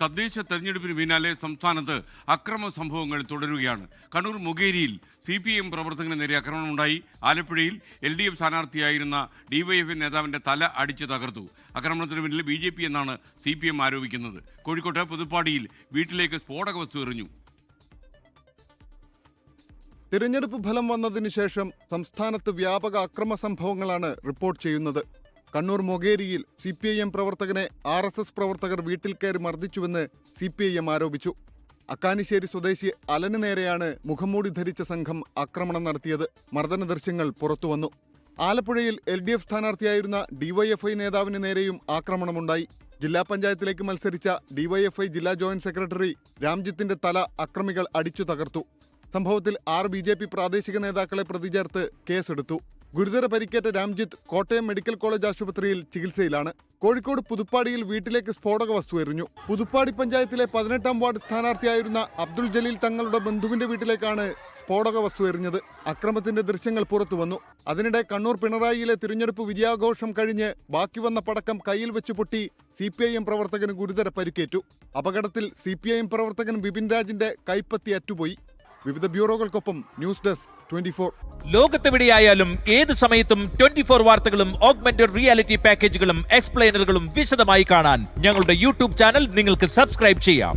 തദ്ദേശ തെരഞ്ഞെടുപ്പിന് പിന്നാലെ സംസ്ഥാനത്ത് അക്രമ സംഭവങ്ങൾ തുടരുകയാണ്. കണ്ണൂർ മൊകേരിയിൽ CPM പ്രവർത്തകന് നേരെ ആക്രമണമുണ്ടായി. ആലപ്പുഴയിൽ LDF സ്ഥാനാർത്ഥിയായിരുന്ന DYFI നേതാവിന്റെ തല അടിച്ചു തകർത്തു. ആക്രമണത്തിന് പിന്നിൽ BJP എന്നാണ് CPM ആരോപിക്കുന്നത്. കോഴിക്കോട്ട് പുതുപ്പാടിയിൽ വീട്ടിലേക്ക് സ്ഫോടക വസ്തു എറിഞ്ഞു. തിരഞ്ഞെടുപ്പ് ഫലം വന്നതിന് ശേഷം സംസ്ഥാനത്ത് വ്യാപക അക്രമ സംഭവങ്ങളാണ് റിപ്പോർട്ട് ചെയ്യുന്നത്. കണ്ണൂർ മൊകേരിയിൽ CPIM പ്രവർത്തകനെ RSS പ്രവർത്തകർ വീട്ടിൽ കയറി മർദ്ദിച്ചുവെന്ന് CPIM ആരോപിച്ചു. അക്കാനിശ്ശേരി സ്വദേശി അലന് നേരെയാണ് മുഖംമൂടി ധരിച്ച സംഘം ആക്രമണം നടത്തിയത്. മർദ്ദന ദൃശ്യങ്ങൾ പുറത്തുവന്നു. ആലപ്പുഴയിൽ LDF സ്ഥാനാർത്ഥിയായിരുന്ന DYFI നേതാവിന് നേരെയും ആക്രമണമുണ്ടായി. ജില്ലാ പഞ്ചായത്തിലേക്ക് മത്സരിച്ച DYFI ജില്ലാ ജോയിന്റ് സെക്രട്ടറി രാംജിത്തിന്റെ തല അക്രമികൾ അടിച്ചു തകർത്തു. സംഭവത്തിൽ 6 BJP പ്രാദേശിക നേതാക്കളെ പ്രതി ചേർത്ത് കേസെടുത്തു. ഗുരുതര പരിക്കേറ്റ രാംജിത്ത് കോട്ടയം മെഡിക്കൽ കോളേജ് ആശുപത്രിയിൽ ചികിത്സയിലാണ്. കോഴിക്കോട് പുതുപ്പാടിയിൽ വീട്ടിലേക്ക് സ്ഫോടക വസ്തു എറിഞ്ഞു. പുതുപ്പാടി പഞ്ചായത്തിലെ 18ാം വാർഡ് സ്ഥാനാർത്ഥിയായിരുന്ന അബ്ദുൾ ജലീൽ തങ്ങളുടെ ബന്ധുവിന്റെ വീട്ടിലേക്കാണ് സ്ഫോടക വസ്തു എറിഞ്ഞത്. അക്രമത്തിന്റെ ദൃശ്യങ്ങൾ പുറത്തുവന്നു. അതിനിടെ കണ്ണൂർ പിണറായിയിലെ തിരഞ്ഞെടുപ്പ് വിജയാഘോഷം കഴിഞ്ഞ് ബാക്കി വന്ന പടക്കം കയ്യിൽ വെച്ച് പൊട്ടി CPIM പ്രവർത്തകന് ഗുരുതര പരിക്കേറ്റു. അപകടത്തിൽ CPIM പ്രവർത്തകൻ വിപിൻ രാജിന്റെ കൈപ്പത്തി അറ്റുപോയി. വിവിധ ബ്യൂറോകൾക്കൊപ്പം ന്യൂസ് ഡെസ്ക് 24. ലോകത്തെവിടെയായാലും ഏത് സമയത്തും 24 വാർത്തകളും ഓഗ്മെന്റഡ് റിയാലിറ്റി പാക്കേജുകളും എക്സ്പ്ലെയിനറുകളും വിശദമായി കാണാൻ ഞങ്ങളുടെ YouTube ചാനൽ നിങ്ങൾക്ക് സബ്സ്ക്രൈബ് ചെയ്യാം.